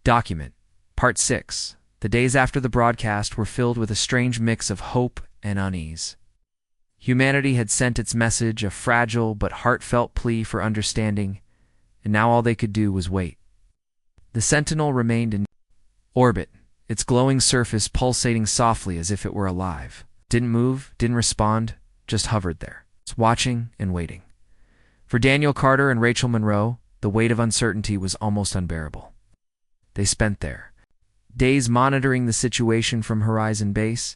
Document. Part 6. The days after the broadcast were filled with a strange mix of hope and unease. Humanity had sent its message, a fragile but heartfelt plea for understanding, and now all they could do was wait. The Sentinel remained in orbit, its glowing surface pulsating softly as if it were alive. Didn't move, didn't respond, just hovered there, watching and waiting. For Daniel Carter and Rachel Monroe, the weight of uncertainty was almost unbearable. They spent there, days monitoring the situation from Horizon Base,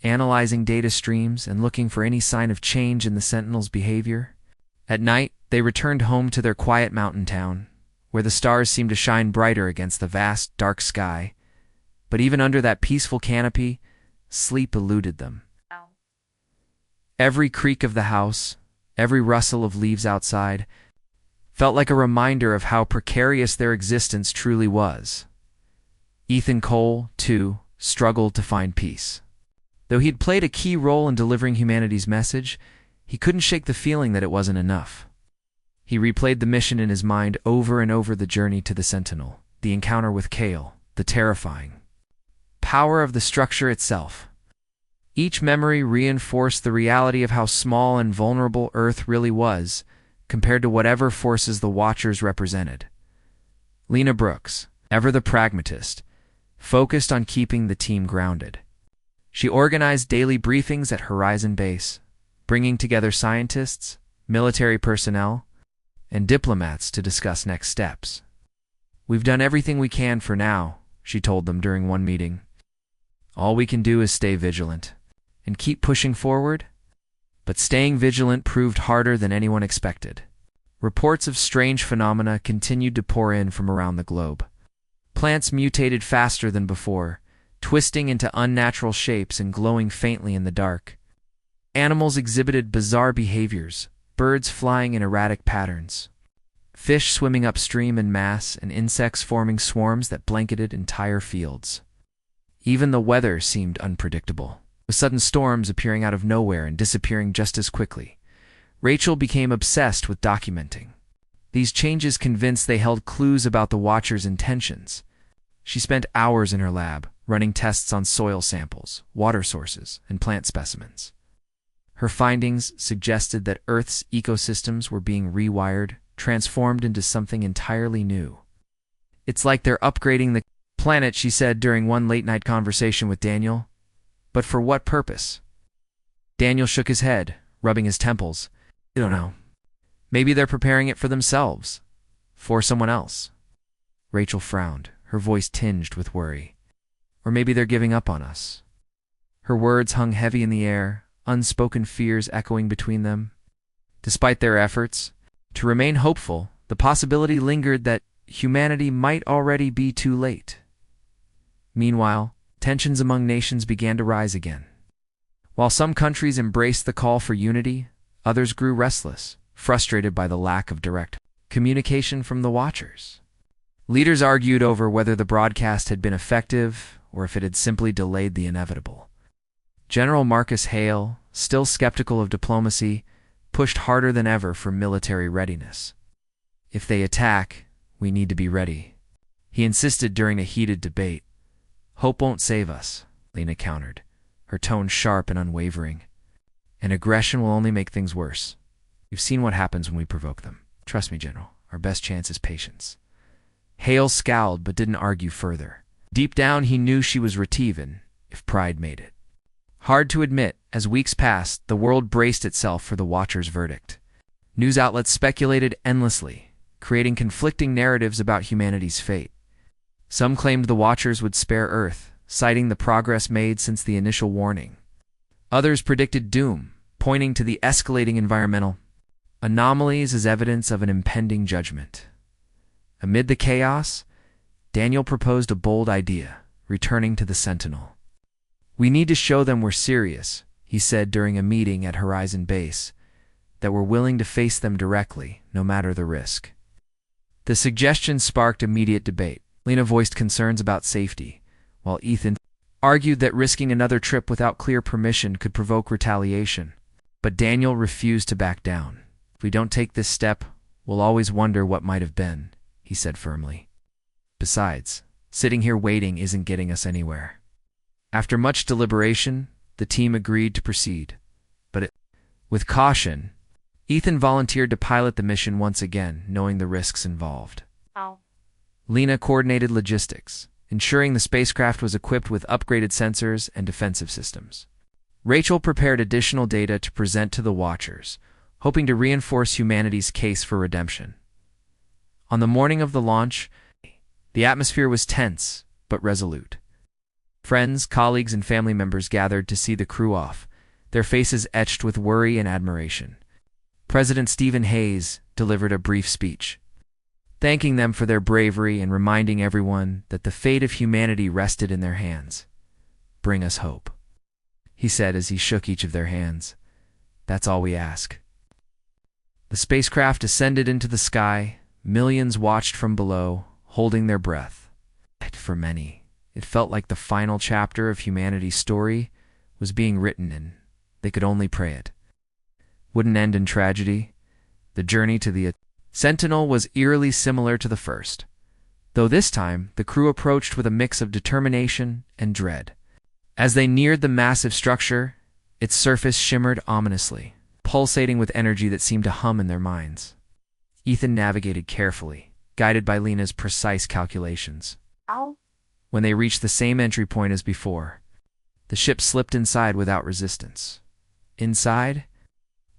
analyzing data streams and looking for any sign of change in the Sentinel's behavior. At night, they returned home to their quiet mountain town, where the stars seemed to shine brighter against the vast, dark sky. But even under that peaceful canopy, sleep eluded them. Every creak of the house, every rustle of leaves outside, felt like a reminder of how precarious their existence truly was. Ethan Cole, too, struggled to find peace. Though he'd played a key role in delivering humanity's message, he couldn't shake the feeling that it wasn't enough. He replayed the mission in his mind over and over: the journey to the Sentinel, the encounter with Kale, the terrifying power of the structure itself. Each memory reinforced the reality of how small and vulnerable Earth really was, compared to whatever forces the Watchers represented. Lena Brooks, ever the pragmatist, focused on keeping the team grounded. She organized daily briefings at Horizon Base, bringing together scientists, military personnel, and diplomats to discuss next steps. "We've done everything we can for now," she told them during one meeting. "All we can do is stay vigilant and keep pushing forward." But staying vigilant proved harder than anyone expected. Reports of strange phenomena continued to pour in from around the globe. Plants mutated faster than before, twisting into unnatural shapes and glowing faintly in the dark. Animals exhibited bizarre behaviors, birds flying in erratic patterns, fish swimming upstream in mass, and insects forming swarms that blanketed entire fields. Even the weather seemed unpredictable, with sudden storms appearing out of nowhere and disappearing just as quickly. Rachel became obsessed with documenting these changes, convinced they held clues about the Watchers' intentions. She spent hours in her lab, running tests on soil samples, water sources, and plant specimens. Her findings suggested that Earth's ecosystems were being rewired, transformed into something entirely new. "It's like they're upgrading the planet," she said during one late-night conversation with Daniel. "But for what purpose?" Daniel shook his head, rubbing his temples. "I don't know. Maybe they're preparing it for themselves. For someone else." Rachel frowned, her voice tinged with worry. "Or maybe they're giving up on us." Her words hung heavy in the air, unspoken fears echoing between them. Despite their efforts to remain hopeful, the possibility lingered that humanity might already be too late. Meanwhile, tensions among nations began to rise again. While some countries embraced the call for unity, others grew restless, frustrated by the lack of direct communication from the Watchers. Leaders argued over whether the broadcast had been effective or if it had simply delayed the inevitable. General Marcus Hale, still skeptical of diplomacy, pushed harder than ever for military readiness. "If they attack, we need to be ready," he insisted during a heated debate. "Hope won't save us," Lena countered, her tone sharp and unwavering. "And aggression will only make things worse. You've seen what happens when we provoke them. Trust me, General, our best chance is patience." Hale scowled but didn't argue further. Deep down, he knew she was Retivan, if pride made it. Hard to admit, as weeks passed, the world braced itself for the Watchers' verdict. News outlets speculated endlessly, creating conflicting narratives about humanity's fate. Some claimed the Watchers would spare Earth, citing the progress made since the initial warning. Others predicted doom, pointing to the escalating environmental anomalies as evidence of an impending judgment. Amid the chaos, Daniel proposed a bold idea: returning to the Sentinel. "We need to show them we're serious," he said during a meeting at Horizon Base, "that we're willing to face them directly, no matter the risk." The suggestion sparked immediate debate. Lena voiced concerns about safety, while Ethan argued that risking another trip without clear permission could provoke retaliation. But Daniel refused to back down. "If we don't take this step, we'll always wonder what might have been," he said firmly. "Besides, Sitting here waiting isn't getting us anywhere. After much deliberation, the team agreed to proceed. With caution, Ethan volunteered to pilot the mission once again, knowing the risks involved. Oh. Lena coordinated logistics, ensuring the spacecraft was equipped with upgraded sensors and defensive systems. Rachel prepared additional data to present to the Watchers, hoping to reinforce humanity's case for redemption. On the morning of the launch, the atmosphere was tense but resolute. Friends, colleagues, and family members gathered to see the crew off, their faces etched with worry and admiration. President Stephen Hayes delivered a brief speech, thanking them for their bravery and reminding everyone that the fate of humanity rested in their hands. "Bring us hope," he said as he shook each of their hands. "That's all we ask." The spacecraft ascended into the sky. Millions watched from below, holding their breath. For many, it felt like the final chapter of humanity's story was being written, and they could only pray it wouldn't end in tragedy. The journey to the Sentinel was eerily similar to the first, though this time the crew approached with a mix of determination and dread. As they neared the massive structure, its surface shimmered ominously, pulsating with energy that seemed to hum in their minds. Ethan navigated carefully, guided by Lena's precise calculations. Ow. When they reached the same entry point as before, the ship slipped inside without resistance. Inside,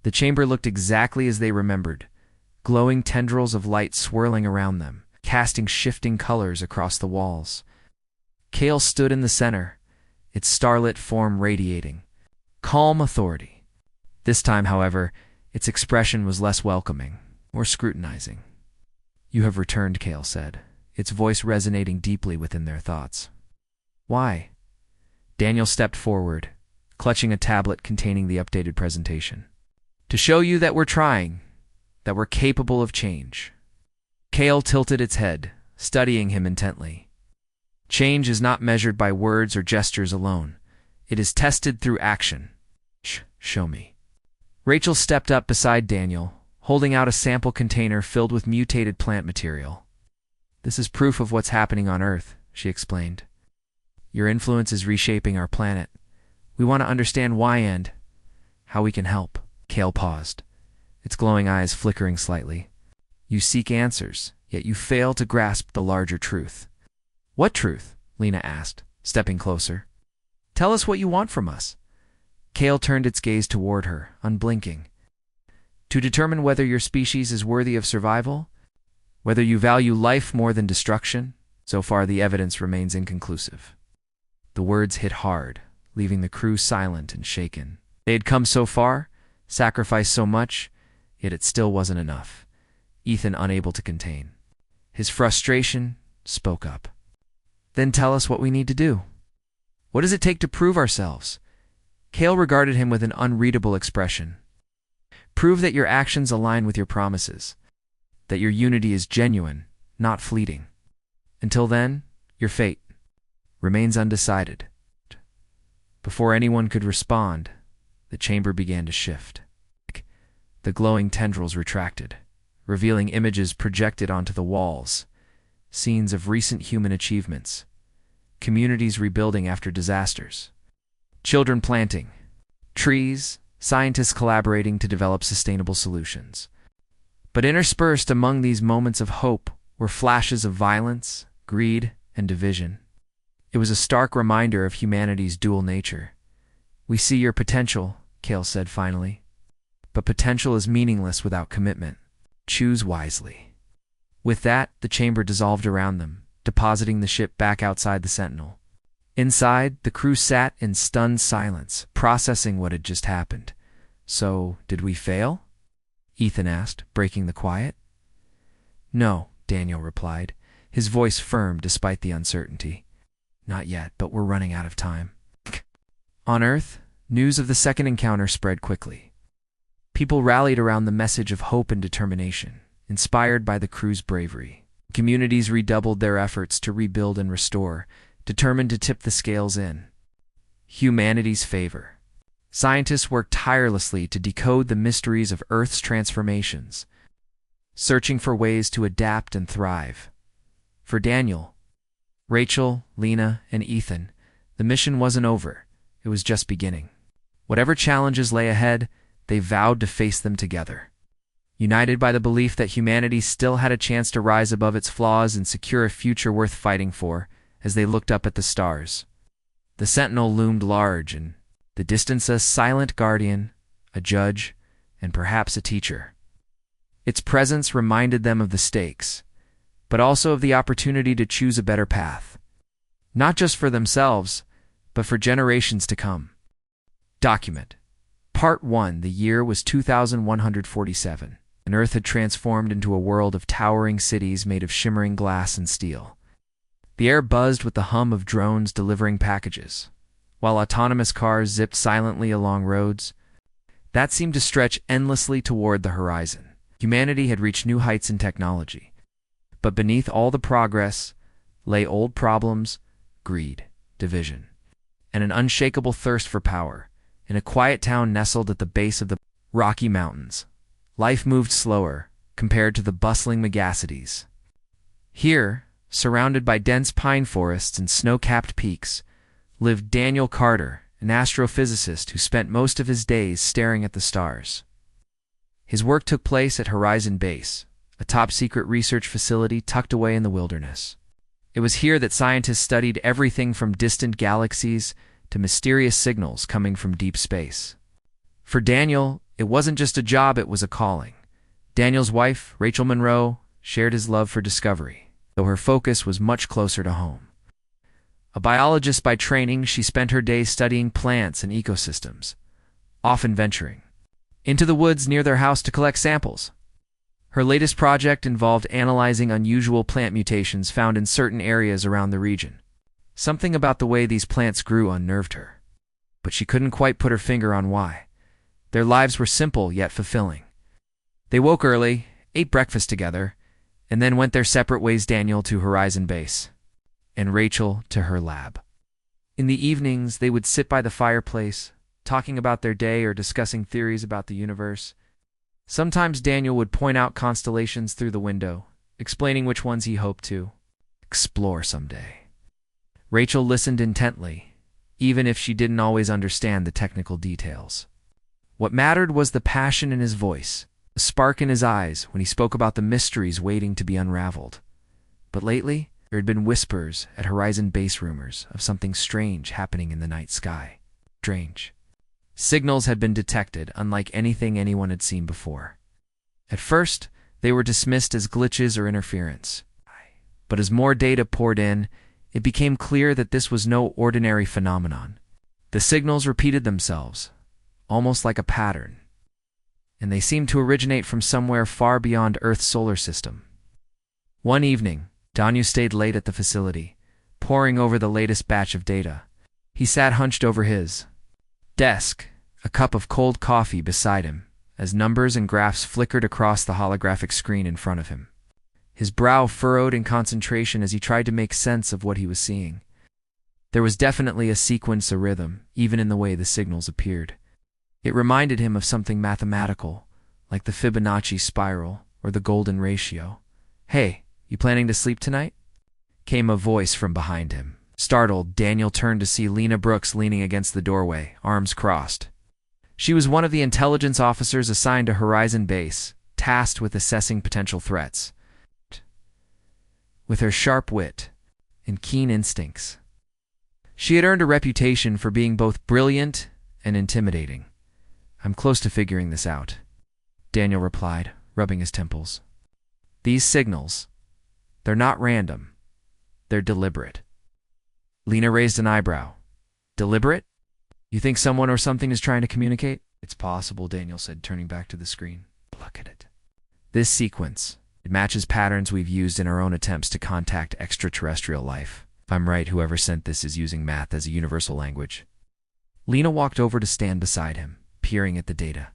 the chamber looked exactly as they remembered, glowing tendrils of light swirling around them, casting shifting colors across the walls. Kale stood in the center, its starlit form radiating calm authority. This time, however, its expression was less welcoming, more scrutinizing. "You have returned," Kale said, its voice resonating deeply within their thoughts. "Why?" Daniel stepped forward, clutching a tablet containing the updated presentation. "To show you that we're trying, that we're capable of change." Kale tilted its head, studying him intently. "Change is not measured by words or gestures alone. It is tested through action." Show me." Rachel stepped up beside Daniel, holding out a sample container filled with mutated plant material. "This is proof of what's happening on Earth," she explained. "Your influence is reshaping our planet. We want to understand why and how we can help." Kale paused, its glowing eyes flickering slightly. "You seek answers, yet you fail to grasp the larger truth." "What truth?" Lena asked, stepping closer. "Tell us what you want from us." Kale turned its gaze toward her, unblinking. "To determine whether your species is worthy of survival, whether you value life more than destruction, so far the evidence remains inconclusive." The words hit hard, leaving the crew silent and shaken. They had come so far, sacrificed so much, yet it still wasn't enough. Ethan, unable to contain his frustration, spoke up. "Then tell us what we need to do. What does it take to prove ourselves?" Kale regarded him with an unreadable expression. "Prove that your actions align with your promises, that your unity is genuine, not fleeting. Until then, your fate remains undecided." Before anyone could respond, the chamber began to shift. The glowing tendrils retracted, revealing images projected onto the walls, scenes of recent human achievements, communities rebuilding after disasters, children planting trees, scientists collaborating to develop sustainable solutions. But interspersed among these moments of hope were flashes of violence, greed, and division. It was a stark reminder of humanity's dual nature. "We see your potential," Kale said finally. "But potential is meaningless without commitment. Choose wisely." With that, the chamber dissolved around them, depositing the ship back outside the Sentinel. Inside, the crew sat in stunned silence, processing what had just happened. "So, did we fail?" Ethan asked, breaking the quiet. "No," Daniel replied, his voice firm despite the uncertainty. "Not yet, but we're running out of time." On Earth, news of the second encounter spread quickly. People rallied around the message of hope and determination, inspired by the crew's bravery. Communities redoubled their efforts to rebuild and restore, determined to tip the scales in humanity's favor. Scientists worked tirelessly to decode the mysteries of Earth's transformations, searching for ways to adapt and thrive. For Daniel, Rachel, Lena, and Ethan, the mission wasn't over. It was just beginning. Whatever challenges lay ahead, they vowed to face them together. United by the belief that humanity still had a chance to rise above its flaws and secure a future worth fighting for, as they looked up at the stars. The sentinel loomed large, and the distance a silent guardian, a judge, and perhaps a teacher. Its presence reminded them of the stakes, but also of the opportunity to choose a better path. Not just for themselves, but for generations to come. Document. Part 1. The year was 2147, and Earth had transformed into a world of towering cities made of shimmering glass and steel. The air buzzed with the hum of drones delivering packages, while autonomous cars zipped silently along roads that seemed to stretch endlessly toward the horizon. Humanity had reached new heights in technology, but beneath all the progress lay old problems, greed, division, and an unshakable thirst for power. In a quiet town nestled at the base of the Rocky Mountains, life moved slower compared to the bustling megacities. Here, surrounded by dense pine forests and snow-capped peaks, lived Daniel Carter, an astrophysicist who spent most of his days staring at the stars. His work took place at Horizon Base, a top-secret research facility tucked away in the wilderness. It was here that scientists studied everything from distant galaxies to mysterious signals coming from deep space. For Daniel, it wasn't just a job, it was a calling. Daniel's wife, Rachel Monroe, shared his love for discovery, though her focus was much closer to home. A biologist by training, she spent her days studying plants and ecosystems, often venturing into the woods near their house to collect samples. Her latest project involved analyzing unusual plant mutations found in certain areas around the region. Something about the way these plants grew unnerved her, but she couldn't quite put her finger on why. Their lives were simple yet fulfilling. They woke early, ate breakfast together, and then went their separate ways, Daniel to Horizon Base, and Rachel to her lab. In the evenings, they would sit by the fireplace, talking about their day or discussing theories about the universe. Sometimes Daniel would point out constellations through the window, explaining which ones he hoped to explore someday. Rachel listened intently, even if she didn't always understand the technical details. What mattered was the passion in his voice, the spark in his eyes when he spoke about the mysteries waiting to be unraveled. But lately, there had been whispers at Horizon Base, rumors of something strange happening in the night sky. Strange. Signals had been detected, unlike anything anyone had seen before. At first, they were dismissed as glitches or interference. But as more data poured in, it became clear that this was no ordinary phenomenon. The signals repeated themselves, almost like a pattern, and they seemed to originate from somewhere far beyond Earth's solar system. One evening, Danu stayed late at the facility, poring over the latest batch of data. He sat hunched over his desk, a cup of cold coffee beside him, as numbers and graphs flickered across the holographic screen in front of him. His brow furrowed in concentration as he tried to make sense of what he was seeing. There was definitely a sequence, a rhythm, even in the way the signals appeared. It reminded him of something mathematical, like the Fibonacci spiral or the golden ratio. "Hey, you planning to sleep tonight?" came a voice from behind him. Startled, Daniel turned to see Lena Brooks leaning against the doorway, arms crossed. She was one of the intelligence officers assigned to Horizon Base, tasked with assessing potential threats. With her sharp wit and keen instincts, she had earned a reputation for being both brilliant and intimidating. "I'm close to figuring this out," Daniel replied, rubbing his temples. "These signals, they're not random. They're deliberate." Lena raised an eyebrow. "Deliberate? You think someone or something is trying to communicate?" "It's possible," Daniel said, turning back to the screen. "Look at it. This sequence, it matches patterns we've used in our own attempts to contact extraterrestrial life. If I'm right, whoever sent this is using math as a universal language." Lena walked over to stand beside him, peering at the data.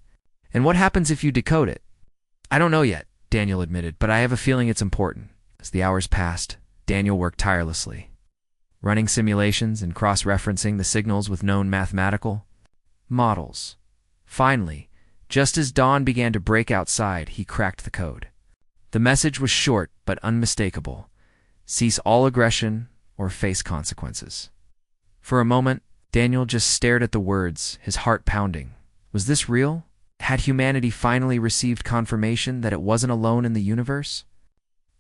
"And what happens if you decode it?" "I don't know yet," Daniel admitted, "but I have a feeling it's important." As the hours passed, Daniel worked tirelessly, running simulations and cross-referencing the signals with known mathematical models. Finally, just as dawn began to break outside, he cracked the code. The message was short but unmistakable. "Cease all aggression, or face consequences. For a moment, Daniel just stared at the words, his heart pounding. Was this real? Had humanity finally received confirmation that it wasn't alone in the universe?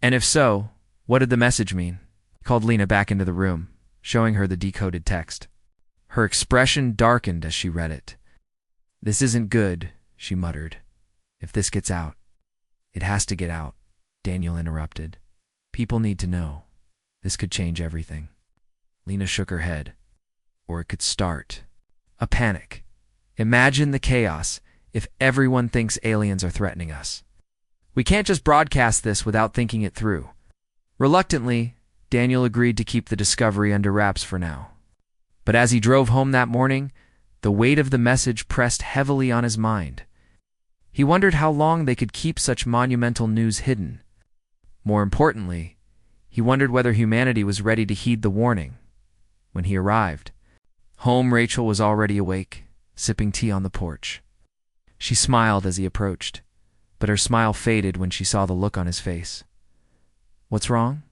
And if so, what did the message mean? He called Lena back into the room, showing her the decoded text. Her expression darkened as she read it. "This isn't good," she muttered. "If this gets out." "It has to get out," Daniel interrupted. "People need to know. This could change everything." Lena shook her head. Or it could start a panic. Imagine the chaos if everyone thinks aliens are threatening us. We can't just broadcast this without thinking it through. Reluctantly, Daniel agreed to keep the discovery under wraps for now. But as he drove home that morning, the weight of the message pressed heavily on his mind. He wondered how long they could keep such monumental news hidden. More importantly, he wondered whether humanity was ready to heed the warning. When he arrived home, Rachel was already awake, sipping tea on the porch. She smiled as he approached, but her smile faded when she saw the look on his face. "What's wrong?"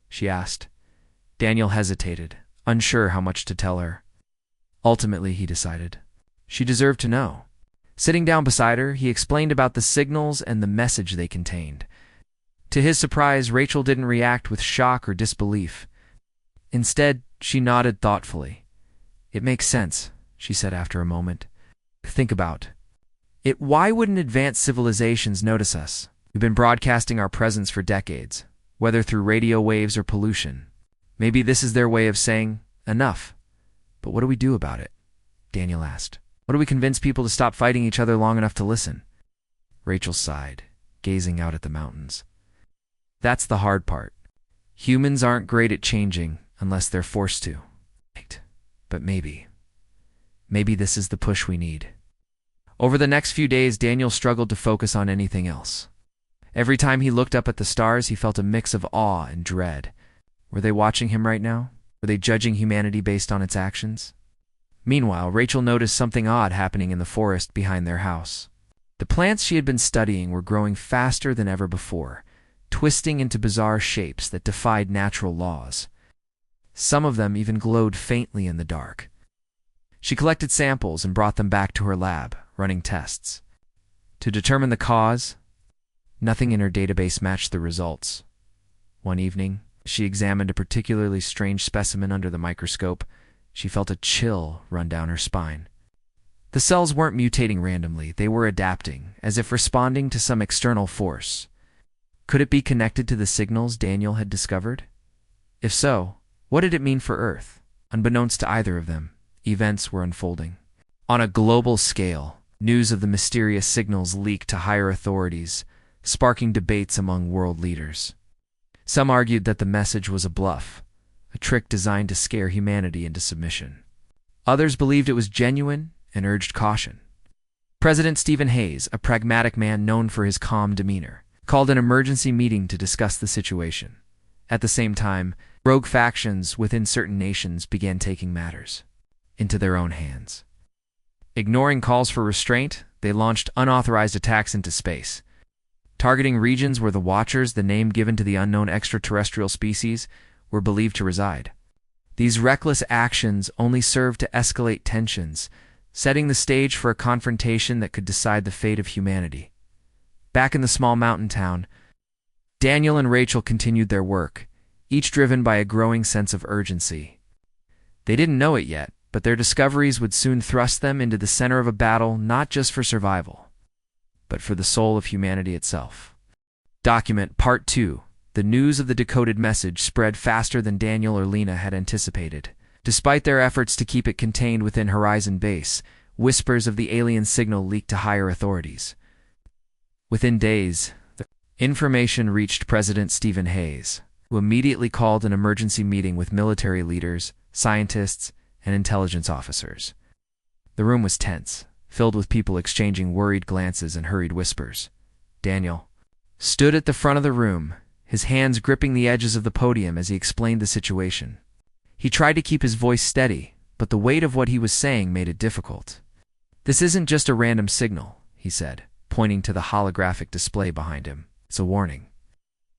she asked. Daniel hesitated, unsure how much to tell her. Ultimately, he decided she deserved to know. Sitting down beside her, he explained about the signals and the message they contained. To his surprise, Rachel didn't react with shock or disbelief. Instead, she nodded thoughtfully. "It makes sense," she said after a moment. "Think about it. Why wouldn't advanced civilizations notice us? We've been broadcasting our presence for decades, whether through radio waves or pollution. Maybe this is their way of saying, enough. But what do we do about it?" Daniel asked. "What do we convince people to stop fighting each other long enough to listen?" Rachel sighed, gazing out at the mountains. "That's the hard part. Humans aren't great at changing unless they're forced to. But maybe this is the push we need." Over the next few days, Daniel struggled to focus on anything else. Every time he looked up at the stars, he felt a mix of awe and dread. Were they watching him right now? Were they judging humanity based on its actions? Meanwhile, Rachel noticed something odd happening in the forest behind their house. The plants she had been studying were growing faster than ever before, twisting into bizarre shapes that defied natural laws. Some of them even glowed faintly in the dark. She collected samples and brought them back to her lab, running tests. To determine the cause, nothing in her database matched the results. One evening, she examined a particularly strange specimen under the microscope. She felt a chill run down her spine. The cells weren't mutating randomly, they were adapting, as if responding to some external force. Could it be connected to the signals Daniel had discovered? If so, what did it mean for Earth? Unbeknownst to either of them, events were unfolding. On a global scale, news of the mysterious signals leaked to higher authorities, sparking debates among world leaders. Some argued that the message was a bluff, a trick designed to scare humanity into submission. Others believed it was genuine and urged caution. President Stephen Hayes, a pragmatic man known for his calm demeanor, called an emergency meeting to discuss the situation. At the same time, rogue factions within certain nations began taking matters into their own hands. Ignoring calls for restraint, they launched unauthorized attacks into space, targeting regions where the Watchers, the name given to the unknown extraterrestrial species, were believed to reside. These reckless actions only served to escalate tensions, setting the stage for a confrontation that could decide the fate of humanity. Back in the small mountain town, Daniel and Rachel continued their work, each driven by a growing sense of urgency. They didn't know it yet, but their discoveries would soon thrust them into the center of a battle not just for survival, but for the soul of humanity itself. Document Part 2. The news of the decoded message spread faster than Daniel or Lena had anticipated. Despite their efforts to keep it contained within Horizon Base, whispers of the alien signal leaked to higher authorities. Within days, the information reached President Stephen Hayes, who immediately called an emergency meeting with military leaders, scientists, and intelligence officers. The room was tense, filled with people exchanging worried glances and hurried whispers. Daniel stood at the front of the room, his hands gripping the edges of the podium as he explained the situation. He tried to keep his voice steady, but the weight of what he was saying made it difficult. "This isn't just a random signal," he said, pointing to the holographic display behind him. "It's a warning.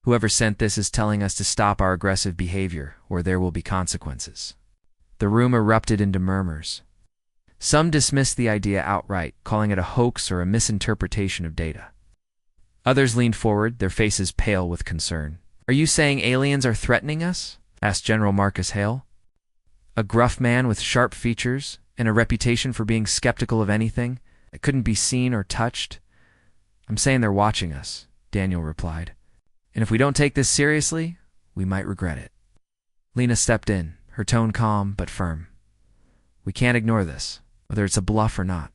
Whoever sent this is telling us to stop our aggressive behavior, or there will be consequences. The room erupted into murmurs. Some dismissed the idea outright, calling it a hoax or a misinterpretation of data. Others leaned forward, their faces pale with concern. "Are you saying aliens are threatening us?" asked General Marcus Hale, a gruff man with sharp features and a reputation for being skeptical of anything that couldn't be seen or touched. "I'm saying they're watching us," Daniel replied. "And if we don't take this seriously, we might regret it." Lena stepped in, her tone calm but firm. "We can't ignore this, whether it's a bluff or not.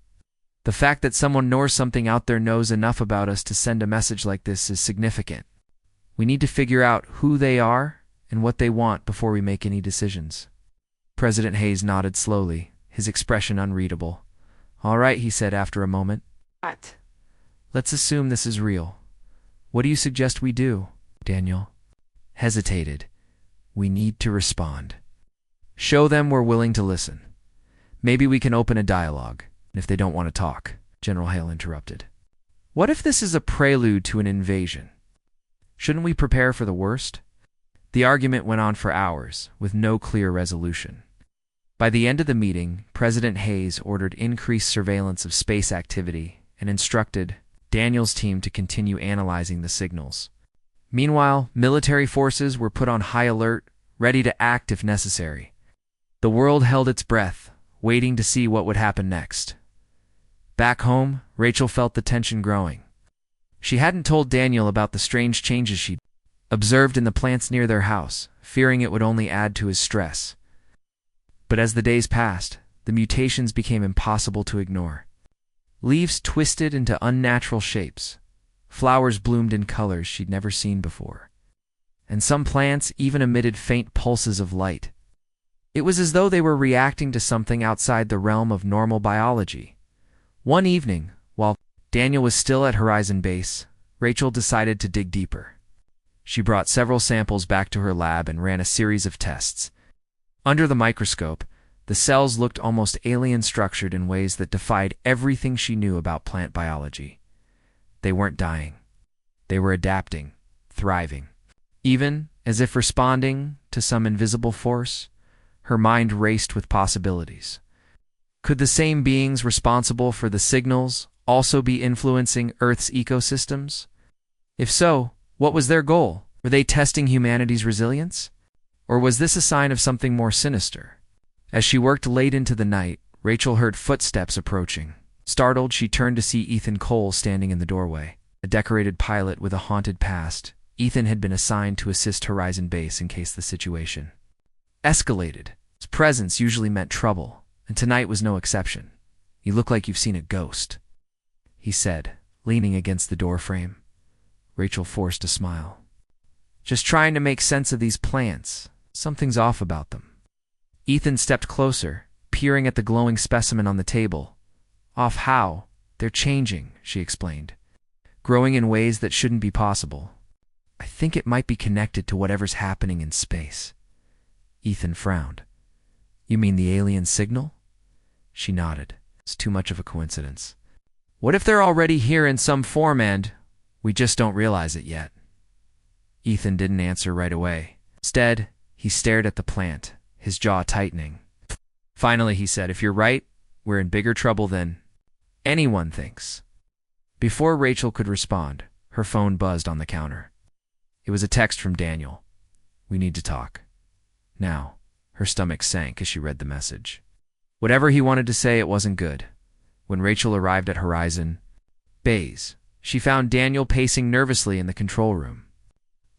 The fact that someone knows something out there knows enough about us to send a message like this is significant. We need to figure out who they are and what they want before we make any decisions." President Hayes nodded slowly, his expression unreadable. "All right," he said after a moment. "What? Let's assume this is real. What do you suggest we do?" Daniel hesitated. "We need to respond. Show them we're willing to listen. Maybe we can open a dialogue. If they don't want to talk," General Hale interrupted. "What if this is a prelude to an invasion? Shouldn't we prepare for the worst?" The argument went on for hours, with no clear resolution. By the end of the meeting, President Hayes ordered increased surveillance of space activity and instructed Daniel's team to continue analyzing the signals. Meanwhile, military forces were put on high alert, ready to act if necessary. The world held its breath, waiting to see what would happen next. Back home, Rachel felt the tension growing. She hadn't told Daniel about the strange changes she'd observed in the plants near their house, fearing it would only add to his stress. But as the days passed, the mutations became impossible to ignore. Leaves twisted into unnatural shapes. Flowers bloomed in colors she'd never seen before. And some plants even emitted faint pulses of light. It was as though they were reacting to something outside the realm of normal biology. One evening, while Daniel was still at Horizon Base, Rachel decided to dig deeper. She brought several samples back to her lab and ran a series of tests. Under the microscope, the cells looked almost alien-structured in ways that defied everything she knew about plant biology. They weren't dying. They were adapting, thriving. Even as if responding to some invisible force, her mind raced with possibilities. Could the same beings responsible for the signals also be influencing Earth's ecosystems? If so, what was their goal? Were they testing humanity's resilience? Or was this a sign of something more sinister? As she worked late into the night, Rachel heard footsteps approaching. Startled, she turned to see Ethan Cole standing in the doorway. A decorated pilot with a haunted past, Ethan had been assigned to assist Horizon Base in case the situation escalated. His presence usually meant trouble, and tonight was no exception. "You look like you've seen a ghost," he said, leaning against the doorframe. Rachel forced a smile. "Just trying to make sense of these plants. Something's off about them." Ethan stepped closer, peering at the glowing specimen on the table. "Off how? They're changing," she explained. "Growing in ways that shouldn't be possible. I think it might be connected to whatever's happening in space." Ethan frowned. "You mean the alien signal?" She nodded. "It's too much of a coincidence. What if they're already here in some form and we just don't realize it yet?" Ethan didn't answer right away. Instead, he stared at the plant, his jaw tightening. Finally, he said, "If you're right, we're in bigger trouble than anyone thinks." Before Rachel could respond, her phone buzzed on the counter. It was a text from Daniel. "We need to talk. Now." Her stomach sank as she read the message. Whatever he wanted to say, it wasn't good. When Rachel arrived at Horizon Base, she found Daniel pacing nervously in the control room.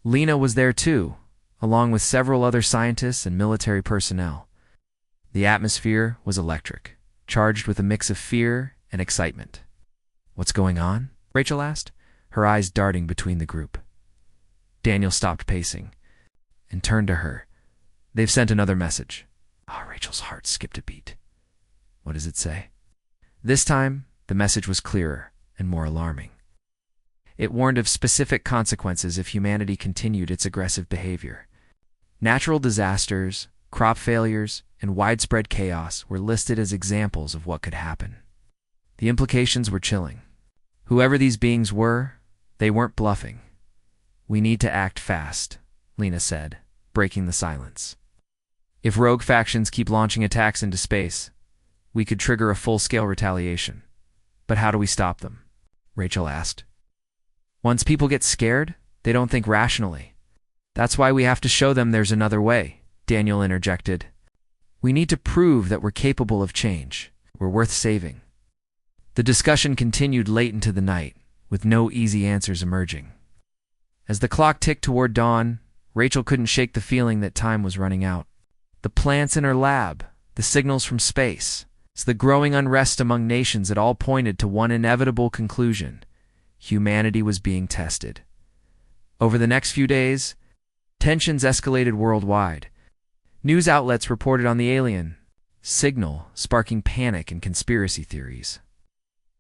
Lena was there too, along with several other scientists and military personnel. The atmosphere was electric, charged with a mix of fear and excitement. "What's going on?" Rachel asked, her eyes darting between the group. Daniel stopped pacing and turned to her. "They've sent another message." Rachel's heart skipped a beat. "What does it say?" This time, the message was clearer and more alarming. It warned of specific consequences if humanity continued its aggressive behavior. Natural disasters, crop failures, and widespread chaos were listed as examples of what could happen. The implications were chilling. Whoever these beings were, they weren't bluffing. We need to act fast, Lena said, breaking the silence. If rogue factions keep launching attacks into space, we could trigger a full-scale retaliation. But how do we stop them? Rachel asked. Once people get scared, they don't think rationally. That's why we have to show them there's another way, Daniel interjected. We need to prove that we're capable of change. We're worth saving. The discussion continued late into the night, with no easy answers emerging. As the clock ticked toward dawn, Rachel couldn't shake the feeling that time was running out. The plants in her lab, the signals from space, the growing unrest among nations had all pointed to one inevitable conclusion: humanity was being tested. Over the next few days, tensions escalated worldwide. News outlets reported on the alien signal, sparking panic and conspiracy theories.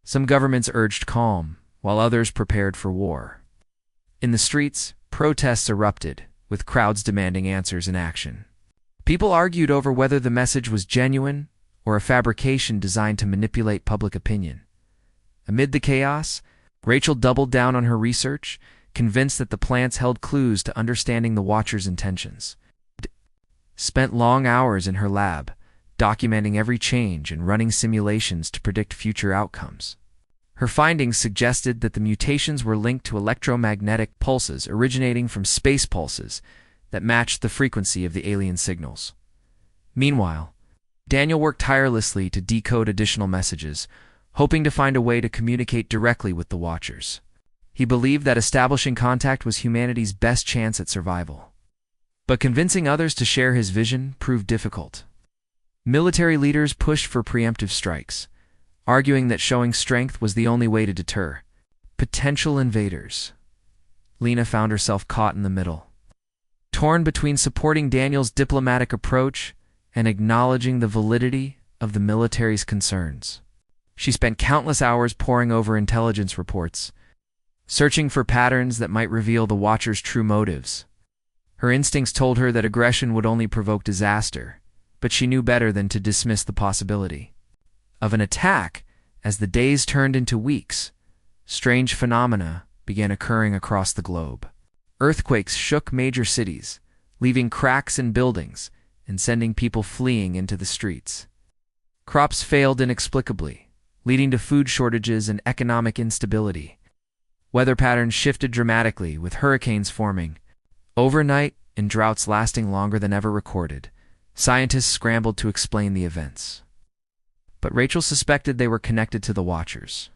Some governments urged calm, while others prepared for war. In the streets, protests erupted, with crowds demanding answers and action. People argued over whether the message was genuine or a fabrication designed to manipulate public opinion. Amid the chaos, Rachel doubled down on her research, convinced that the plants held clues to understanding the Watchers' intentions. Spent long hours in her lab, documenting every change and running simulations to predict future outcomes. Her findings suggested that the mutations were linked to electromagnetic pulses originating from space pulses that matched the frequency of the alien signals. Meanwhile, Daniel worked tirelessly to decode additional messages, hoping to find a way to communicate directly with the Watchers. He believed that establishing contact was humanity's best chance at survival. But convincing others to share his vision proved difficult. Military leaders pushed for preemptive strikes, arguing that showing strength was the only way to deter potential invaders. Lena found herself caught in the middle, torn between supporting Daniel's diplomatic approach and acknowledging the validity of the military's concerns. She spent countless hours poring over intelligence reports, searching for patterns that might reveal the Watchers' true motives. Her instincts told her that aggression would only provoke disaster, but she knew better than to dismiss the possibility of an attack. As the days turned into weeks, strange phenomena began occurring across the globe. Earthquakes shook major cities, leaving cracks in buildings and sending people fleeing into the streets. Crops failed inexplicably, leading to food shortages and economic instability. Weather patterns shifted dramatically, with hurricanes forming overnight and droughts lasting longer than ever recorded. Scientists scrambled to explain the events, but Rachel suspected they were connected to the Watchers.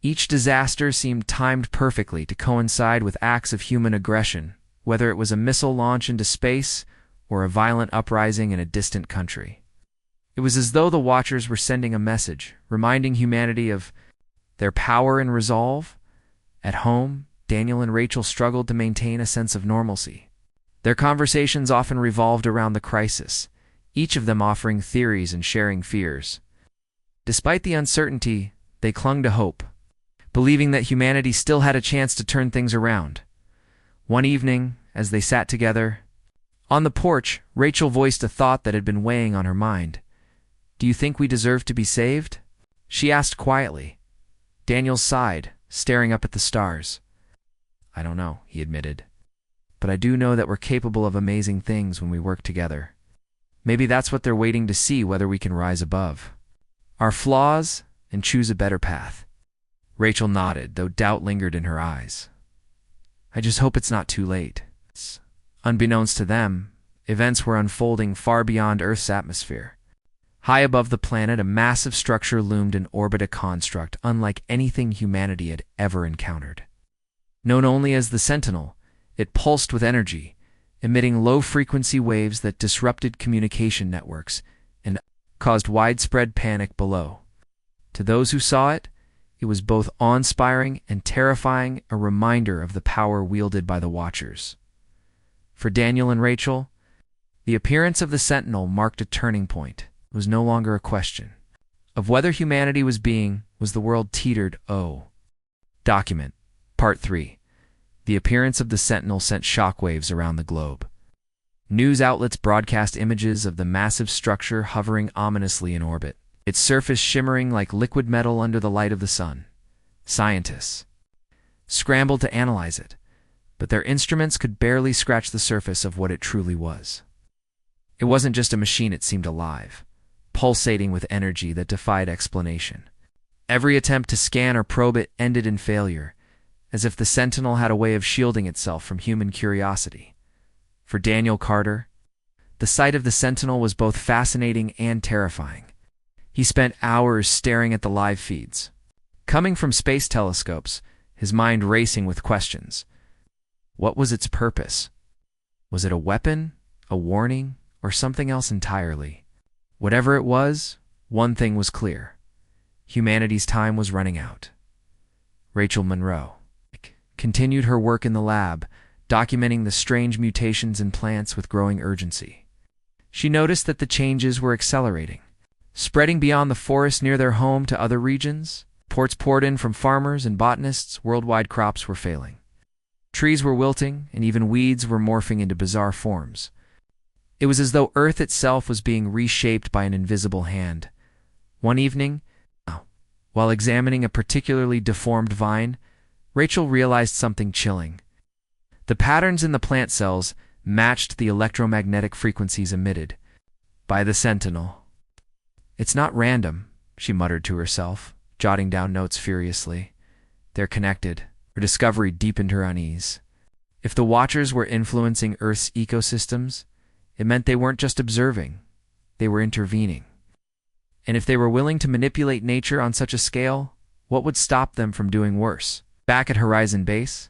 Each disaster seemed timed perfectly to coincide with acts of human aggression, whether it was a missile launch into space or a violent uprising in a distant country. It was as though the Watchers were sending a message, reminding humanity of their power and resolve. At home, Daniel and Rachel struggled to maintain a sense of normalcy. Their conversations often revolved around the crisis, each of them offering theories and sharing fears. Despite the uncertainty, they clung to hope, believing that humanity still had a chance to turn things around. One evening, as they sat together on the porch, Rachel voiced a thought that had been weighing on her mind. "Do you think we deserve to be saved?" she asked quietly. Daniel sighed, staring up at the stars. "I don't know," he admitted. "But I do know that we're capable of amazing things when we work together. Maybe that's what they're waiting to see, whether we can rise above our flaws and choose a better path." Rachel nodded, though doubt lingered in her eyes. "I just hope it's not too late." Unbeknownst to them, events were unfolding far beyond Earth's atmosphere. High above the planet, a massive structure loomed in orbit, a construct unlike anything humanity had ever encountered. Known only as the Sentinel, it pulsed with energy, emitting low-frequency waves that disrupted communication networks and caused widespread panic below. To those who saw it, it was both awe-inspiring and terrifying, a reminder of the power wielded by the Watchers. For Daniel and Rachel, the appearance of the Sentinel marked a turning point. It was no longer a question of whether humanity was the world teetered. Document. Part 3. The appearance of the Sentinel sent shockwaves around the globe. News outlets broadcast images of the massive structure hovering ominously in orbit, its surface shimmering like liquid metal under the light of the sun. Scientists scrambled to analyze it, but their instruments could barely scratch the surface of what it truly was. It wasn't just a machine, it seemed alive, pulsating with energy that defied explanation. Every attempt to scan or probe it ended in failure, as if the Sentinel had a way of shielding itself from human curiosity. For Daniel Carter, the sight of the Sentinel was both fascinating and terrifying. He spent hours staring at the live feeds. Coming from space telescopes, his mind racing with questions. What was its purpose? Was it a weapon, a warning, or something else entirely? Whatever it was, one thing was clear. Humanity's time was running out. Rachel Monroe continued her work in the lab, documenting the strange mutations in plants with growing urgency. She noticed that the changes were accelerating, spreading beyond the forest near their home to other regions. Reports poured in from farmers and botanists. Worldwide crops were failing. Trees were wilting, and even weeds were morphing into bizarre forms. It was as though Earth itself was being reshaped by an invisible hand. One evening, while examining a particularly deformed vine, Rachel realized something chilling. The patterns in the plant cells matched the electromagnetic frequencies emitted by the Sentinel. "It's not random," she muttered to herself, jotting down notes furiously. "They're connected." Her discovery deepened her unease. If the Watchers were influencing Earth's ecosystems, it meant they weren't just observing, they were intervening. And if they were willing to manipulate nature on such a scale, what would stop them from doing worse? Back at Horizon Base,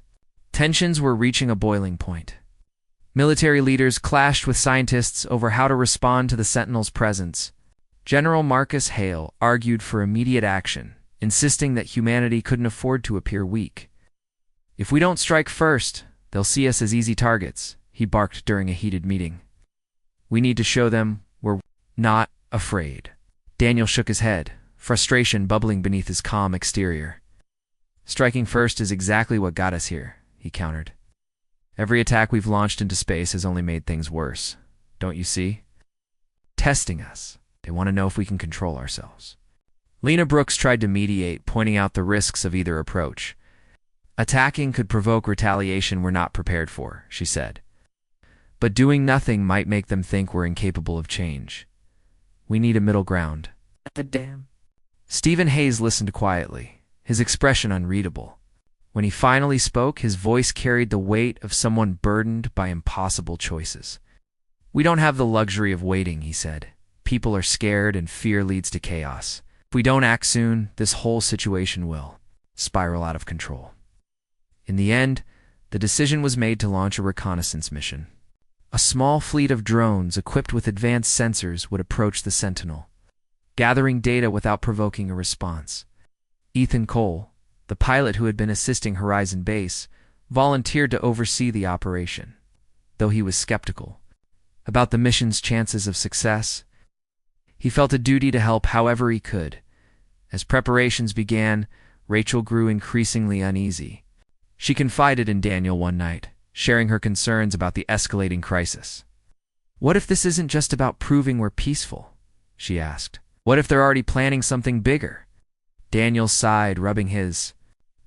tensions were reaching a boiling point. Military leaders clashed with scientists over how to respond to the Sentinel's presence. General Marcus Hale argued for immediate action, insisting that humanity couldn't afford to appear weak. "If we don't strike first, they'll see us as easy targets," he barked during a heated meeting. "We need to show them we're not afraid." Daniel shook his head, frustration bubbling beneath his calm exterior. "Striking first is exactly what got us here," he countered. "Every attack we've launched into space has only made things worse. Don't you see? Testing us. They want to know if we can control ourselves." Lena Brooks tried to mediate, pointing out the risks of either approach. "Attacking could provoke retaliation we're not prepared for," she said. "But doing nothing might make them think we're incapable of change. We need a middle ground." "Damn." Stephen Hayes listened quietly, his expression unreadable. When he finally spoke, his voice carried the weight of someone burdened by impossible choices. "We don't have the luxury of waiting," he said. "People are scared, and fear leads to chaos. If we don't act soon, this whole situation will spiral out of control." In the end, the decision was made to launch a reconnaissance mission. A small fleet of drones equipped with advanced sensors would approach the Sentinel, gathering data without provoking a response. Ethan Cole, the pilot who had been assisting Horizon Base, volunteered to oversee the operation. Though he was skeptical about the mission's chances of success, he felt a duty to help however he could. As preparations began, Rachel grew increasingly uneasy. She confided in Daniel one night, sharing her concerns about the escalating crisis. "What if this isn't just about proving we're peaceful?" she asked. "What if they're already planning something bigger?" Daniel sighed, rubbing his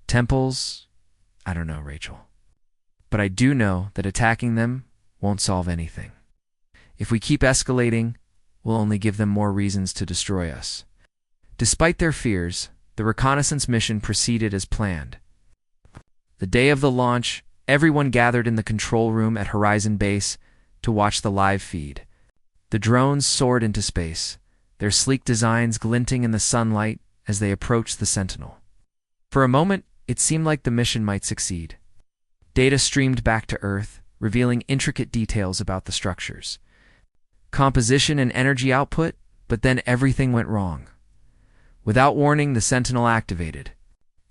temples. "I don't know, Rachel. But I do know that attacking them won't solve anything. If we keep escalating, we'll only give them more reasons to destroy us." Despite their fears, the reconnaissance mission proceeded as planned. The day of the launch, everyone gathered in the control room at Horizon Base to watch the live feed. The drones soared into space, their sleek designs glinting in the sunlight as they approached the Sentinel. For a moment, it seemed like the mission might succeed. Data streamed back to Earth, revealing intricate details about the structures, composition and energy output, but then everything went wrong. Without warning, the Sentinel activated.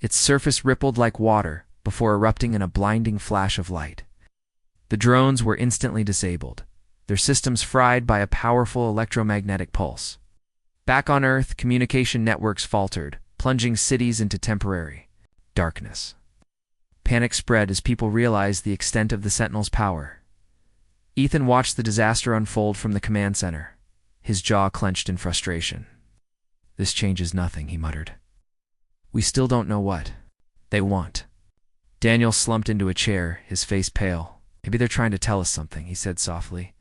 Its surface rippled like water before erupting in a blinding flash of light. The drones were instantly disabled, their systems fried by a powerful electromagnetic pulse. Back on Earth, communication networks faltered, plunging cities into temporary darkness. Panic spread as people realized the extent of the Sentinel's power. Ethan watched the disaster unfold from the command center, his jaw clenched in frustration. "This changes nothing," he muttered. "We still don't know what they want. Daniel slumped into a chair, his face pale. Maybe they're trying to tell us something, he said softly.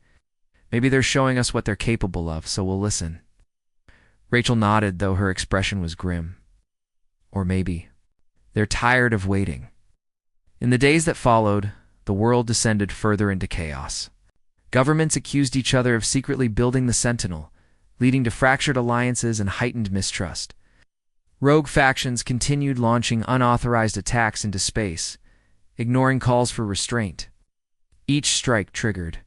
Maybe they're showing us what they're capable of, so we'll listen. Rachel nodded, though her expression was grim. Or maybe they're tired of waiting. In the days that followed, the world descended further into chaos. Governments accused each other of secretly building the Sentinel, leading to fractured alliances and heightened mistrust. Rogue factions continued launching unauthorized attacks into space, ignoring calls for restraint. Each strike triggered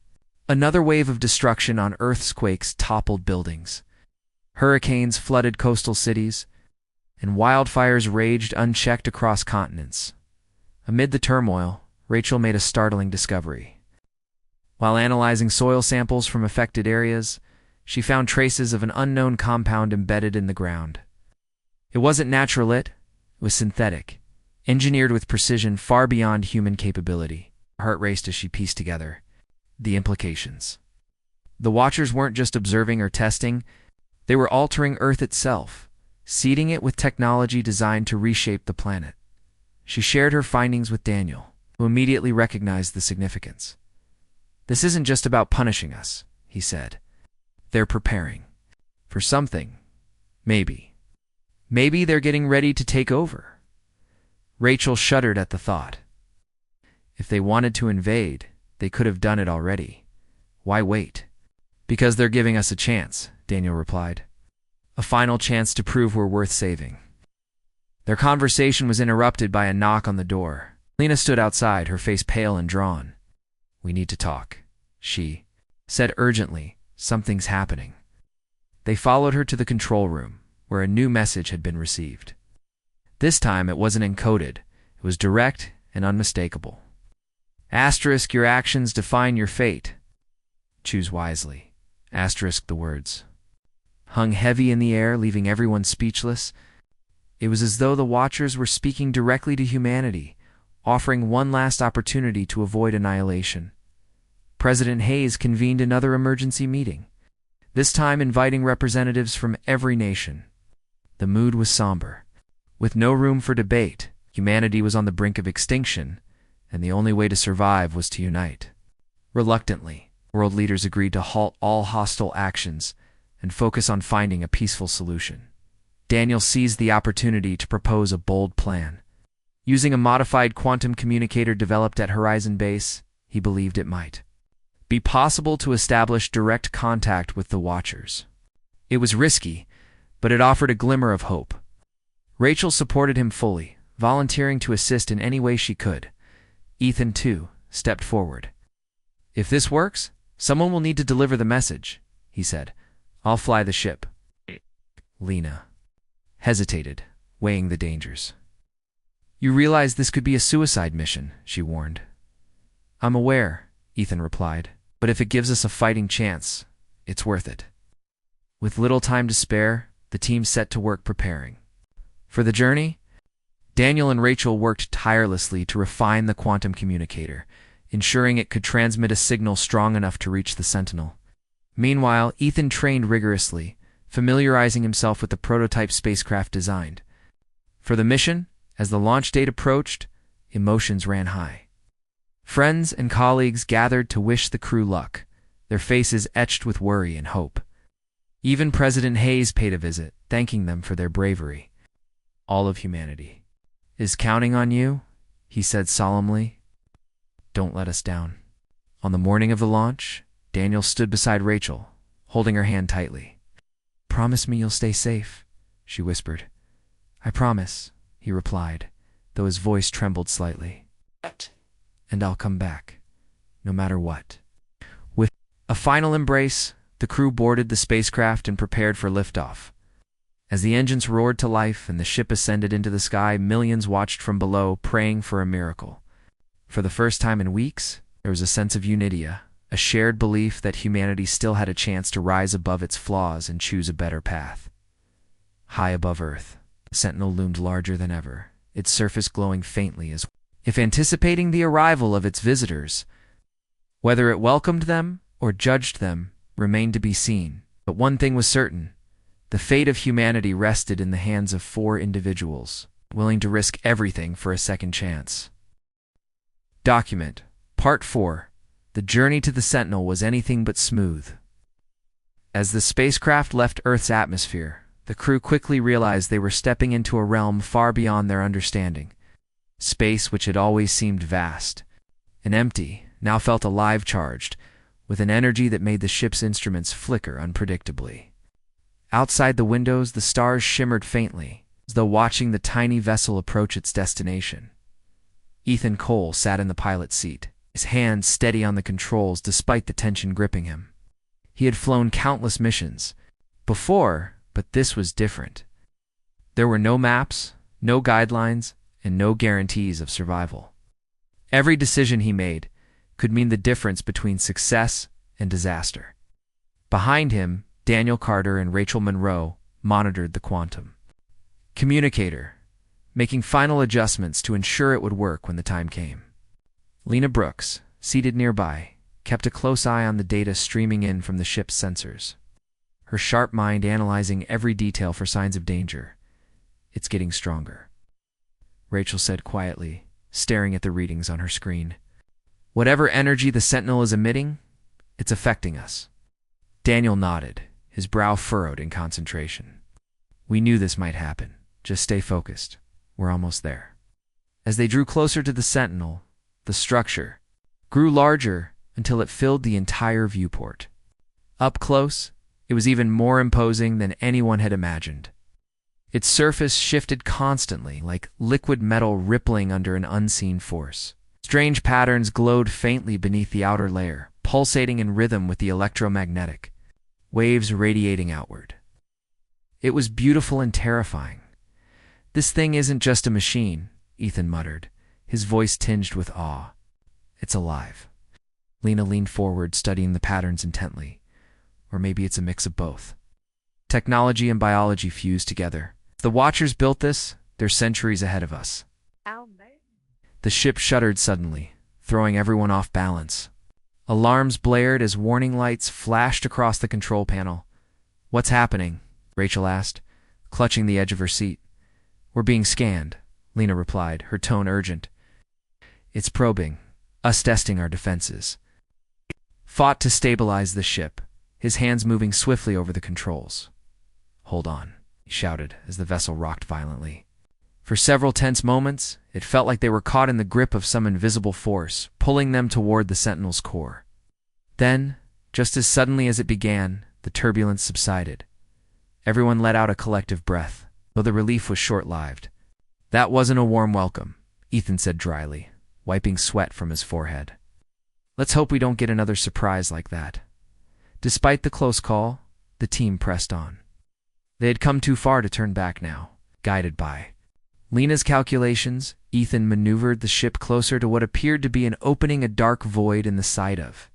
another wave of destruction. On earthquakes toppled buildings. Hurricanes flooded coastal cities, and wildfires raged unchecked across continents. Amid the turmoil, Rachel made a startling discovery. While analyzing soil samples from affected areas, she found traces of an unknown compound embedded in the ground. It wasn't natural, it was synthetic, engineered with precision far beyond human capability. Her heart raced as she pieced together the implications. The Watchers weren't just observing or testing, they were altering Earth itself, seeding it with technology designed to reshape the planet. She shared her findings with Daniel, who immediately recognized the significance. "This isn't just about punishing us," he said. "They're preparing for something. Maybe. Maybe they're getting ready to take over." Rachel shuddered at the thought. If they wanted to invade, they could have done it already. Why wait? "Because they're giving us a chance," Daniel replied. "A final chance to prove we're worth saving." Their conversation was interrupted by a knock on the door. Lena stood outside, her face pale and drawn. "We need to talk," she said urgently. "Something's happening." They followed her to the control room, where a new message had been received. This time it wasn't encoded. It was direct and unmistakable. "Asterisk, your actions define your fate. Choose wisely." Asterisk, the words hung heavy in the air, leaving everyone speechless. It was as though the Watchers were speaking directly to humanity, offering one last opportunity to avoid annihilation. President Hayes convened another emergency meeting, this time inviting representatives from every nation. The mood was somber. With no room for debate, humanity was on the brink of extinction, and the only way to survive was to unite. Reluctantly, world leaders agreed to halt all hostile actions and focus on finding a peaceful solution. Daniel seized the opportunity to propose a bold plan. Using a modified quantum communicator developed at Horizon Base, he believed it might be possible to establish direct contact with the Watchers. It was risky, but it offered a glimmer of hope. Rachel supported him fully, volunteering to assist in any way she could. Ethan, too, stepped forward. "If this works, someone will need to deliver the message," he said. "I'll fly the ship." Lena hesitated, weighing the dangers. "You realize this could be a suicide mission," she warned. "I'm aware," Ethan replied, "but if it gives us a fighting chance, it's worth it." With little time to spare, the team set to work preparing. For the journey, Daniel and Rachel worked tirelessly to refine the quantum communicator, ensuring it could transmit a signal strong enough to reach the Sentinel. Meanwhile, Ethan trained rigorously, familiarizing himself with the prototype spacecraft designed. For the mission, as the launch date approached, emotions ran high. Friends and colleagues gathered to wish the crew luck, their faces etched with worry and hope. Even President Hayes paid a visit, thanking them for their bravery. "All of humanity is counting on you," he said solemnly. "Don't let us down." On the morning of the launch, Daniel stood beside Rachel, holding her hand tightly. "Promise me you'll stay safe," she whispered. "I promise," he replied, though his voice trembled slightly. "And I'll come back, no matter what." With a final embrace, the crew boarded the spacecraft and prepared for liftoff. As the engines roared to life and the ship ascended into the sky, millions watched from below, praying for a miracle. For the first time in weeks, there was a sense of unity, a shared belief that humanity still had a chance to rise above its flaws and choose a better path. High above Earth, the Sentinel loomed larger than ever, its surface glowing faintly as if anticipating the arrival of its visitors. Whether it welcomed them or judged them remained to be seen, but one thing was certain: the fate of humanity rested in the hands of 4 individuals, willing to risk everything for a second chance. Document. Part 4. The journey to the Sentinel was anything but smooth. As the spacecraft left Earth's atmosphere, the crew quickly realized they were stepping into a realm far beyond their understanding. Space, which had always seemed vast and empty, now felt alive, charged with an energy that made the ship's instruments flicker unpredictably. Outside the windows, the stars shimmered faintly, as though watching the tiny vessel approach its destination. Ethan Cole sat in the pilot's seat, his hands steady on the controls despite the tension gripping him. He had flown countless missions before, but this was different. There were no maps, no guidelines, and no guarantees of survival. Every decision he made could mean the difference between success and disaster. Behind him, Daniel Carter and Rachel Monroe monitored the Quantum communicator, making final adjustments to ensure it would work when the time came. Lena Brooks, seated nearby, kept a close eye on the data streaming in from the ship's sensors, her sharp mind analyzing every detail for signs of danger. "It's getting stronger," Rachel said quietly, staring at the readings on her screen. "Whatever energy the Sentinel is emitting, it's affecting us." Daniel nodded, his brow furrowed in concentration. "We knew this might happen. Just stay focused. We're almost there." As they drew closer to the Sentinel, the structure grew larger until it filled the entire viewport. Up close, it was even more imposing than anyone had imagined. Its surface shifted constantly, like liquid metal rippling under an unseen force. Strange patterns glowed faintly beneath the outer layer, pulsating in rhythm with the electromagnetic waves radiating outward. It was beautiful and terrifying. "This thing isn't just a machine," Ethan muttered, his voice tinged with awe. "It's alive." Lena leaned forward, studying the patterns intently. Or maybe it's a mix of both. Technology and biology fused together. If the Watchers built this, they're centuries ahead of us. The ship shuddered suddenly, throwing everyone off balance. Alarms blared as warning lights flashed across the control panel. "What's happening?" Rachel asked, clutching the edge of her seat. "We're being scanned," Lena replied, her tone urgent. "It's probing, us testing our defenses." Fought to stabilize the ship, his hands moving swiftly over the controls. "Hold on," he shouted as the vessel rocked violently. For several tense moments, it felt like they were caught in the grip of some invisible force, pulling them toward the Sentinel's core. Then, just as suddenly as it began, the turbulence subsided. Everyone let out a collective breath, though the relief was short-lived. "That wasn't a warm welcome," Ethan said dryly, wiping sweat from his forehead. "Let's hope we don't get another surprise like that." Despite the close call, the team pressed on. They had come too far to turn back now. Guided by Lena's calculations, Ethan maneuvered the ship closer to what appeared to be an opening, a dark void in the side of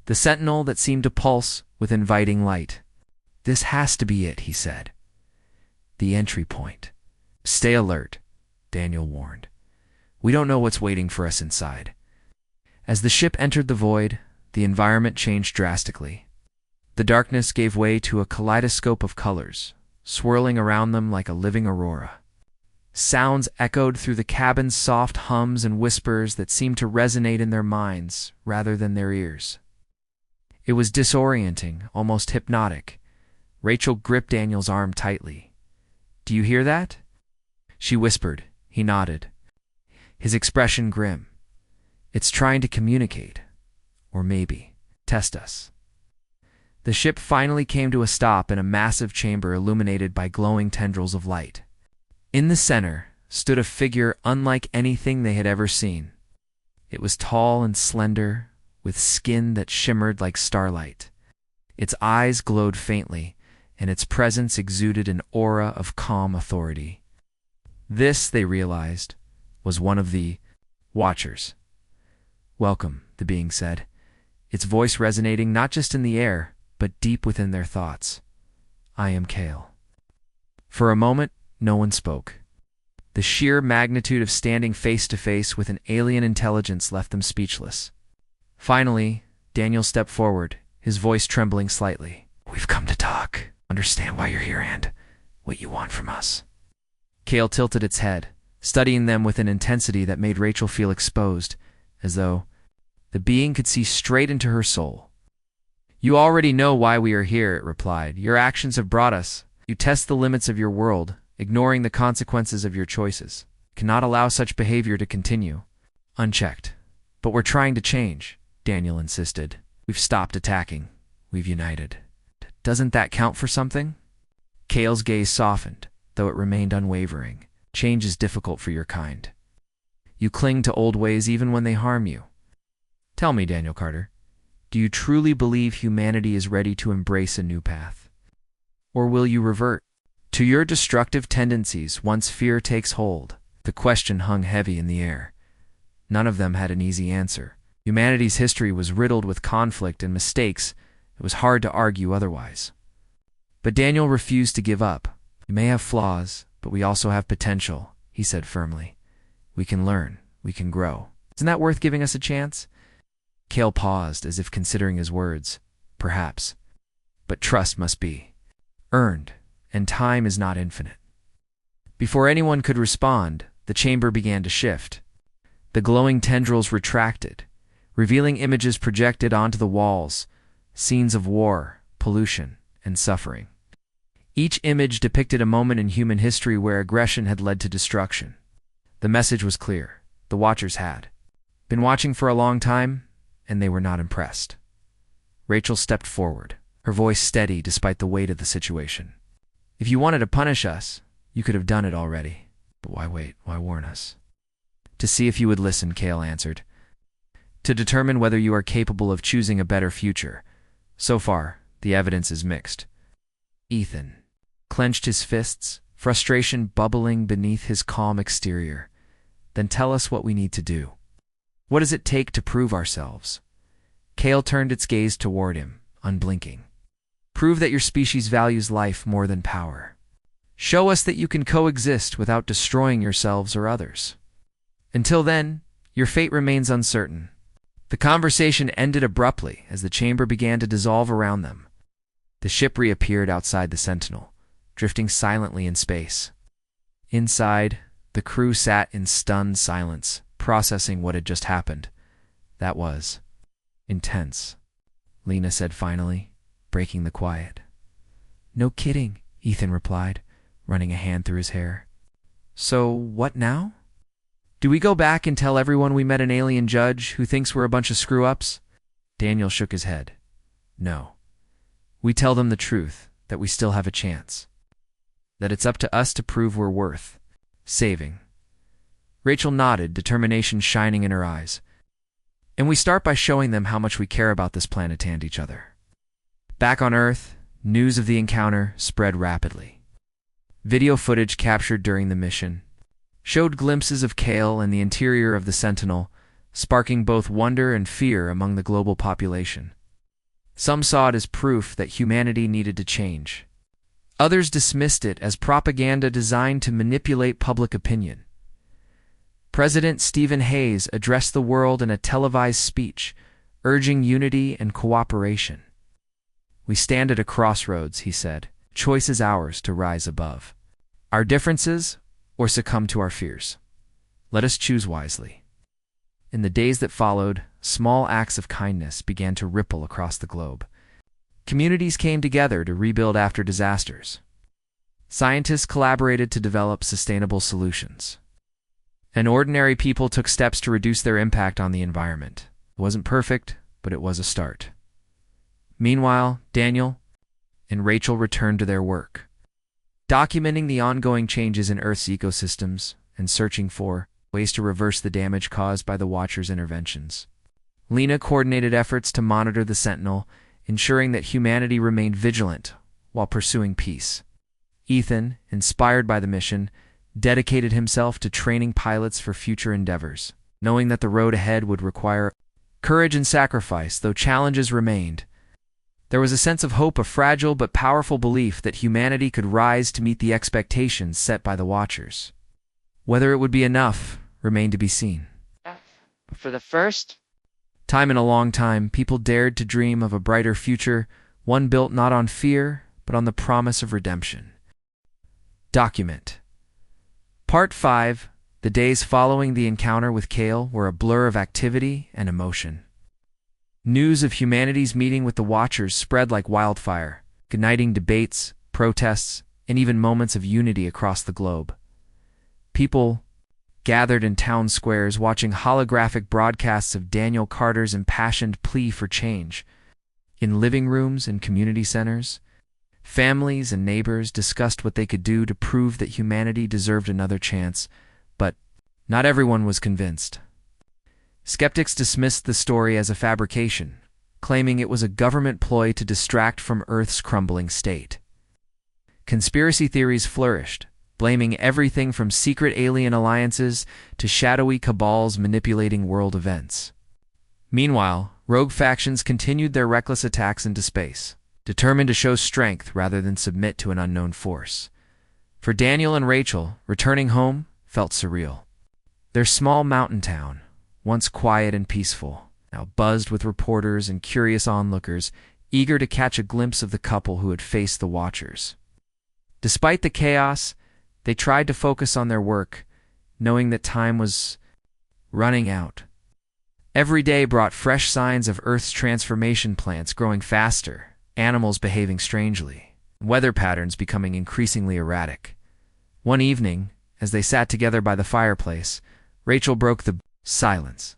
the Sentinel that seemed to pulse with inviting light. "This has to be it," he said. "The entry point." "Stay alert," Daniel warned. "We don't know what's waiting for us inside." As the ship entered the void, the environment changed drastically. The darkness gave way to a kaleidoscope of colors, swirling around them like a living aurora. Sounds echoed through the cabin's soft hums and whispers that seemed to resonate in their minds rather than their ears. It was disorienting, almost hypnotic. Rachel gripped Daniel's arm tightly. "Do you hear that?" She whispered. He nodded, his expression grim. "It's trying to communicate. Or maybe test us." The ship finally came to a stop in a massive chamber illuminated by glowing tendrils of light. In the center stood a figure unlike anything they had ever seen. It was tall and slender, with skin that shimmered like starlight. Its eyes glowed faintly, and its presence exuded an aura of calm authority. This, they realized, was one of the Watchers. "Welcome," the being said, its voice resonating not just in the air, but deep within their thoughts. "I am Kale." For a moment, no one spoke. The sheer magnitude of standing face to face with an alien intelligence left them speechless. Finally, Daniel stepped forward, his voice trembling slightly. "We've come to talk, understand why you're here and what you want from us." Kale tilted its head, studying them with an intensity that made Rachel feel exposed, as though the being could see straight into her soul. "You already know why we are here," it replied. "Your actions have brought us. You test the limits of your world, ignoring the consequences of your choices. You cannot allow such behavior to continue unchecked." "But we're trying to change," Daniel insisted. "We've stopped attacking. We've united. Doesn't that count for something?" Kale's gaze softened, though it remained unwavering. "Change is difficult for your kind. You cling to old ways even when they harm you. Tell me, Daniel Carter, do you truly believe humanity is ready to embrace a new path? Or will you revert to your destructive tendencies once fear takes hold?" The question hung heavy in the air. None of them had an easy answer. Humanity's history was riddled with conflict and mistakes. It was hard to argue otherwise. But Daniel refused to give up. "We may have flaws, but we also have potential," he said firmly. "We can learn. We can grow. Isn't that worth giving us a chance?" Kale paused, as if considering his words. "Perhaps. But trust must be earned, and time is not infinite." Before anyone could respond, the chamber began to shift. The glowing tendrils retracted, revealing images projected onto the walls, scenes of war, pollution, and suffering. Each image depicted a moment in human history where aggression had led to destruction. The message was clear. The Watchers had been watching for a long time, and they were not impressed. Rachel stepped forward, her voice steady despite the weight of the situation. "If you wanted to punish us, you could have done it already. But why wait? Why warn us?" "To see if you would listen," Kale answered. "To determine whether you are capable of choosing a better future. So far, the evidence is mixed." Ethan clenched his fists, frustration bubbling beneath his calm exterior. "Then tell us what we need to do. What does it take to prove ourselves?" Kale turned its gaze toward him, unblinking. "Prove that your species values life more than power. Show us that you can coexist without destroying yourselves or others. Until then, your fate remains uncertain." The conversation ended abruptly as the chamber began to dissolve around them. The ship reappeared outside the Sentinel, drifting silently in space. Inside, the crew sat in stunned silence, processing what had just happened. "That was intense," Lena said finally, breaking the quiet. "No kidding," Ethan replied, running a hand through his hair. "So, what now? Do we go back and tell everyone we met an alien judge who thinks we're a bunch of screw-ups?" Daniel shook his head. "No. We tell them the truth, that we still have a chance. That it's up to us to prove we're worth saving." Rachel nodded, determination shining in her eyes. "And we start by showing them how much we care about this planet and each other." Back on Earth, news of the encounter spread rapidly. Video footage captured during the mission showed glimpses of Kale and the interior of the Sentinel, sparking both wonder and fear among the global population. Some saw it as proof that humanity needed to change. Others dismissed it as propaganda designed to manipulate public opinion. President Stephen Hayes addressed the world in a televised speech, urging unity and cooperation. "We stand at a crossroads," he said. "Choice is ours to rise above our differences or succumb to our fears. Let us choose wisely." In the days that followed, small acts of kindness began to ripple across the globe. Communities came together to rebuild after disasters. Scientists collaborated to develop sustainable solutions. And ordinary people took steps to reduce their impact on the environment. It wasn't perfect, but it was a start. Meanwhile, Daniel and Rachel returned to their work, documenting the ongoing changes in Earth's ecosystems and searching for ways to reverse the damage caused by the Watchers' interventions. Lena coordinated efforts to monitor the Sentinel, ensuring that humanity remained vigilant while pursuing peace. Ethan, inspired by the mission, dedicated himself to training pilots for future endeavors, knowing that the road ahead would require courage and sacrifice. Though challenges remained, there was a sense of hope, a fragile but powerful belief that humanity could rise to meet the expectations set by the Watchers. Whether it would be enough remained to be seen. For the first time in a long time, people dared to dream of a brighter future, one built not on fear, but on the promise of redemption. Document. Part 5. The days following the encounter with Kale were a blur of activity and emotion. News of humanity's meeting with the Watchers spread like wildfire, igniting debates, protests, and even moments of unity across the globe. People gathered in town squares watching holographic broadcasts of Daniel Carter's impassioned plea for change. In living rooms and community centers, families and neighbors discussed what they could do to prove that humanity deserved another chance, but not everyone was convinced. Skeptics dismissed the story as a fabrication, claiming it was a government ploy to distract from Earth's crumbling state. Conspiracy theories flourished, blaming everything from secret alien alliances to shadowy cabals manipulating world events. Meanwhile, rogue factions continued their reckless attacks into space, determined to show strength rather than submit to an unknown force. For Daniel and Rachel, returning home felt surreal. Their small mountain town, once quiet and peaceful, now buzzed with reporters and curious onlookers, eager to catch a glimpse of the couple who had faced the Watchers. Despite the chaos, they tried to focus on their work, knowing that time was running out. Every day brought fresh signs of Earth's transformation, plants growing faster, animals behaving strangely, weather patterns becoming increasingly erratic. One evening, as they sat together by the fireplace, Rachel broke the silence.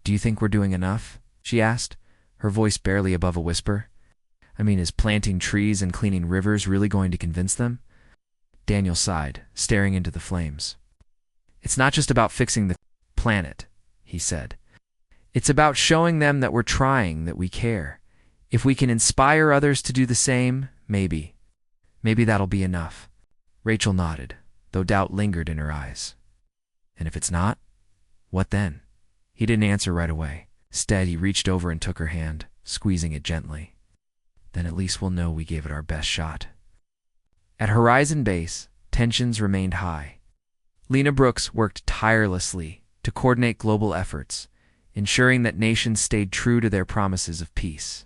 "Do you think we're doing enough?" she asked, her voice barely above a whisper. "I mean, is planting trees and cleaning rivers really going to convince them?" Daniel sighed, staring into the flames. "It's not just about fixing the planet," he said. "It's about showing them that we're trying, that we care. If we can inspire others to do the same, maybe that'll be enough." Rachel nodded, though doubt lingered in her eyes. "And if it's not, what then?" He didn't answer right away. Instead, he reached over and took her hand, squeezing it gently. "Then at least we'll know we gave it our best shot." At Horizon Base, tensions remained high. Lena Brooks worked tirelessly to coordinate global efforts, ensuring that nations stayed true to their promises of peace.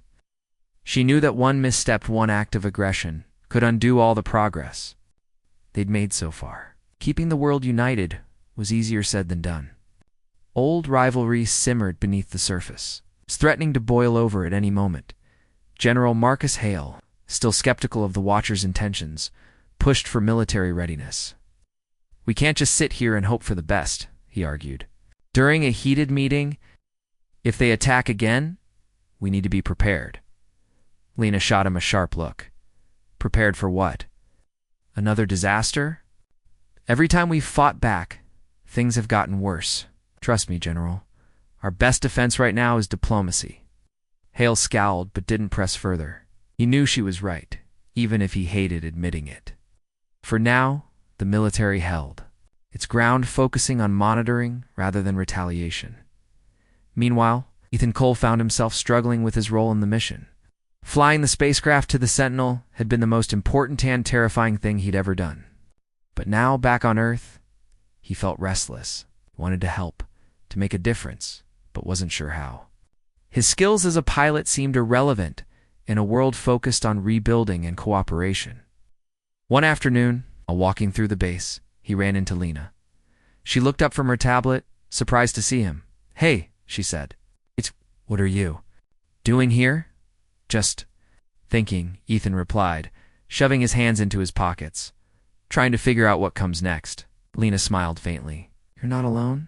She knew that one misstep, one act of aggression, could undo all the progress they'd made so far. Keeping the world united was easier said than done. Old rivalry simmered beneath the surface, threatening to boil over at any moment. General Marcus Hale, still skeptical of the Watchers' intentions, pushed for military readiness. "We can't just sit here and hope for the best," he argued. During a heated meeting, "If they attack again, we need to be prepared." Lena shot him a sharp look. "Prepared for what? Another disaster? Every time we've fought back, things have gotten worse. Trust me, General. Our best defense right now is diplomacy." Hale scowled but didn't press further. He knew she was right, even if he hated admitting it. For now, the military held, its ground focusing on monitoring rather than retaliation. Meanwhile, Ethan Cole found himself struggling with his role in the mission. Flying the spacecraft to the Sentinel had been the most important and terrifying thing he'd ever done. But now, back on Earth, he felt restless. He wanted to help, to make a difference, but wasn't sure how. His skills as a pilot seemed irrelevant in a world focused on rebuilding and cooperation. One afternoon, while walking through the base, he ran into Lena. She looked up from her tablet, surprised to see him. "Hey," she said. "What are you doing here?" "Just thinking," Ethan replied, shoving his hands into his pockets. "Trying to figure out what comes next." Lena smiled faintly. "You're not alone?"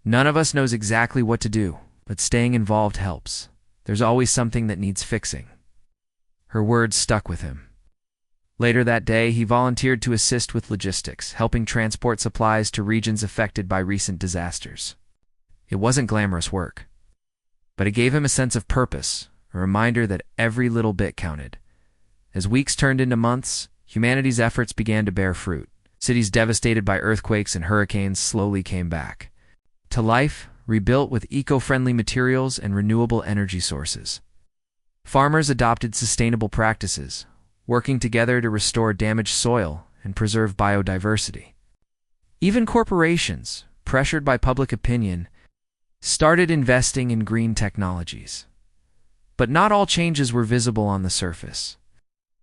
"None of us knows exactly what to do, but staying involved helps. There's always something that needs fixing." Her words stuck with him. Later that day, he volunteered to assist with logistics, helping transport supplies to regions affected by recent disasters. It wasn't glamorous work, but it gave him a sense of purpose, a reminder that every little bit counted. As weeks turned into months, humanity's efforts began to bear fruit. Cities devastated by earthquakes and hurricanes slowly came back to life, rebuilt with eco-friendly materials and renewable energy sources. Farmers adopted sustainable practices, working together to restore damaged soil and preserve biodiversity. Even corporations, pressured by public opinion, started investing in green technologies. But not all changes were visible on the surface.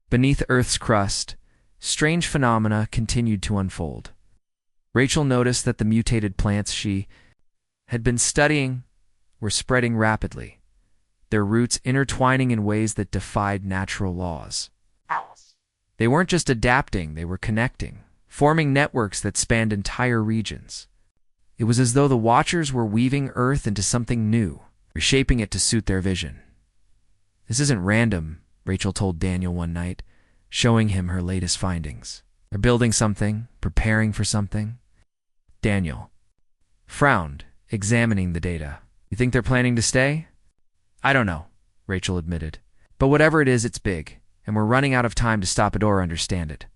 Beneath Earth's crust, strange phenomena continued to unfold. Rachel noticed that the mutated plants she had been studying were spreading rapidly, their roots intertwining in ways that defied natural laws. They weren't just adapting, they were connecting, forming networks that spanned entire regions. It was as though the Watchers were weaving Earth into something new, reshaping it to suit their vision. "This isn't random," Rachel told Daniel one night, showing him her latest findings. "They're building something, preparing for something." Daniel frowned, examining the data. "You think they're planning to stay?" "I don't know," Rachel admitted. "But whatever it is, it's big, and we're running out of time to stop it or understand it."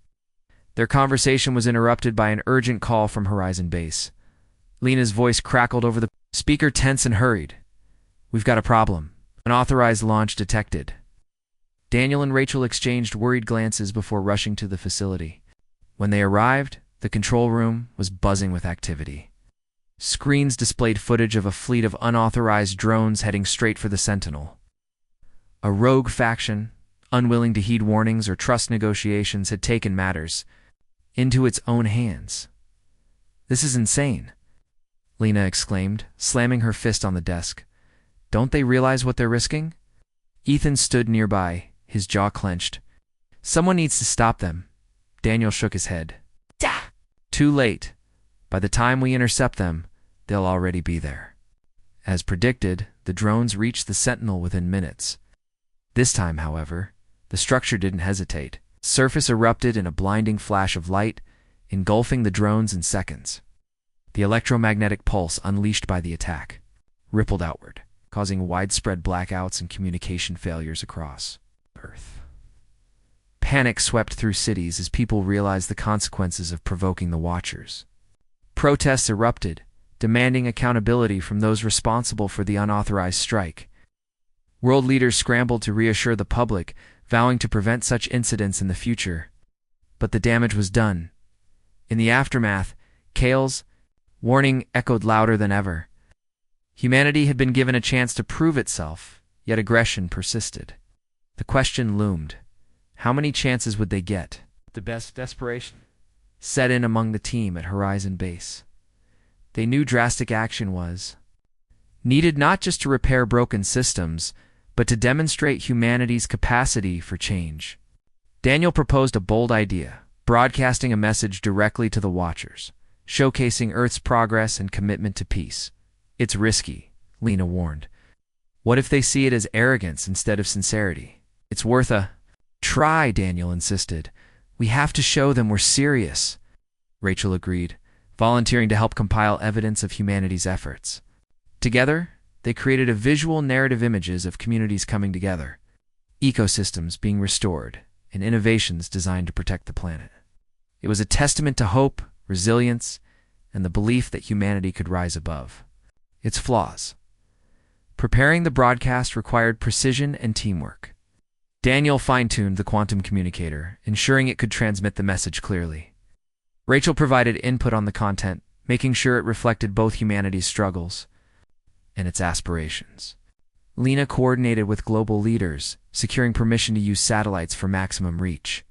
Their conversation was interrupted by an urgent call from Horizon Base. Lena's voice crackled over the speaker, tense and hurried. "We've got a problem. Unauthorized launch detected." Daniel and Rachel exchanged worried glances before rushing to the facility. When they arrived, the control room was buzzing with activity. Screens displayed footage of a fleet of unauthorized drones heading straight for the Sentinel. A rogue faction, unwilling to heed warnings or trust negotiations, had taken matters into its own hands. "This is insane," Lena exclaimed, slamming her fist on the desk. "Don't they realize what they're risking?" Ethan stood nearby, his jaw clenched. "Someone needs to stop them." Daniel shook his head. "Too late. By the time we intercept them, they'll already be there." As predicted, the drones reached the Sentinel within minutes. This time, however, the structure didn't hesitate. Surface erupted in a blinding flash of light, engulfing the drones in seconds. The electromagnetic pulse unleashed by the attack rippled outward, causing widespread blackouts and communication failures across Earth. Panic swept through cities as people realized the consequences of provoking the Watchers. Protests erupted, demanding accountability from those responsible for the unauthorized strike. World leaders scrambled to reassure the public, vowing to prevent such incidents in the future. But the damage was done. In the aftermath, Kale's warning echoed louder than ever. Humanity had been given a chance to prove itself, yet aggression persisted. The question loomed: how many chances would they get? The best desperation set in among the team at Horizon Base. They knew drastic action was needed, not just to repair broken systems, but to demonstrate humanity's capacity for change. Daniel proposed a bold idea: broadcasting a message directly to the Watchers, showcasing Earth's progress and commitment to peace. "It's risky," Lena warned. "What if they see it as arrogance instead of sincerity?" "It's worth a try," Daniel insisted. "We have to show them we're serious." Rachel agreed, volunteering to help compile evidence of humanity's efforts. Together, they created a visual narrative images of communities coming together, ecosystems being restored, and innovations designed to protect the planet. It was a testament to hope, resilience, and the belief that humanity could rise above its flaws. Preparing the broadcast required precision and teamwork. Daniel fine-tuned the quantum communicator, ensuring it could transmit the message clearly. Rachel provided input on the content, making sure it reflected both humanity's struggles and its aspirations. Lena coordinated with global leaders, securing permission to use satellites for maximum reach.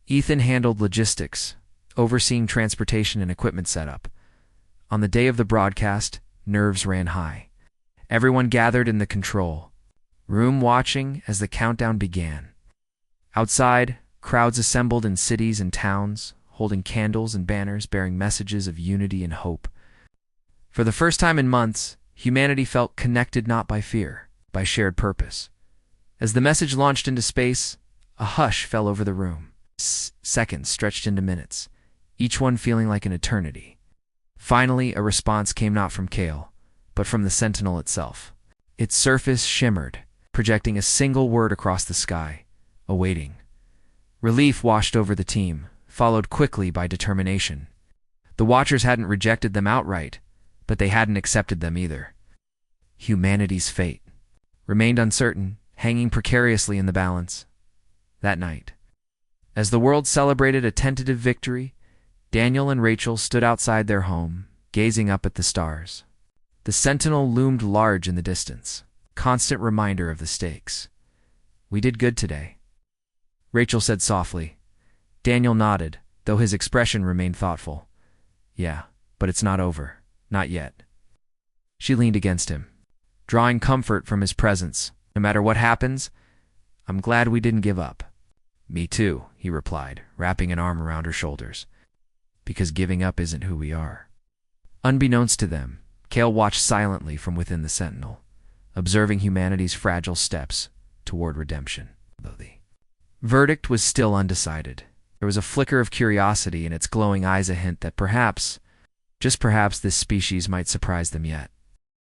Ethan handled logistics, overseeing transportation and equipment setup. On the day of the broadcast, nerves ran high. Everyone gathered in the control room, watching as the countdown began. Outside, crowds assembled in cities and towns, holding candles and banners bearing messages of unity and hope. For the first time in months, humanity felt connected not by fear, by shared purpose. As the message launched into space, a hush fell over the room. Seconds stretched into minutes, each one feeling like an eternity. Finally, a response came, not from Kale, but from the Sentinel itself. Its surface shimmered, projecting a single word across the sky: awaiting. Relief washed over the team, followed quickly by determination. The Watchers hadn't rejected them outright, but they hadn't accepted them either. Humanity's fate remained uncertain, hanging precariously in the balance. That night, as the world celebrated a tentative victory, Daniel and Rachel stood outside their home, gazing up at the stars. The Sentinel loomed large in the distance, constant reminder of the stakes. "We did good today," Rachel said softly. Daniel nodded, though his expression remained thoughtful. Yeah, but it's not over. Not yet. She leaned against him, drawing comfort from his presence. No matter what happens, I'm glad we didn't give up. Me too, he replied, wrapping an arm around her shoulders. Because giving up isn't who we are. Unbeknownst to them, Kale watched silently from within the Sentinel, observing humanity's fragile steps toward redemption. Though the verdict was still undecided, there was a flicker of curiosity in its glowing eyes, a hint that perhaps, just perhaps, this species might surprise them yet.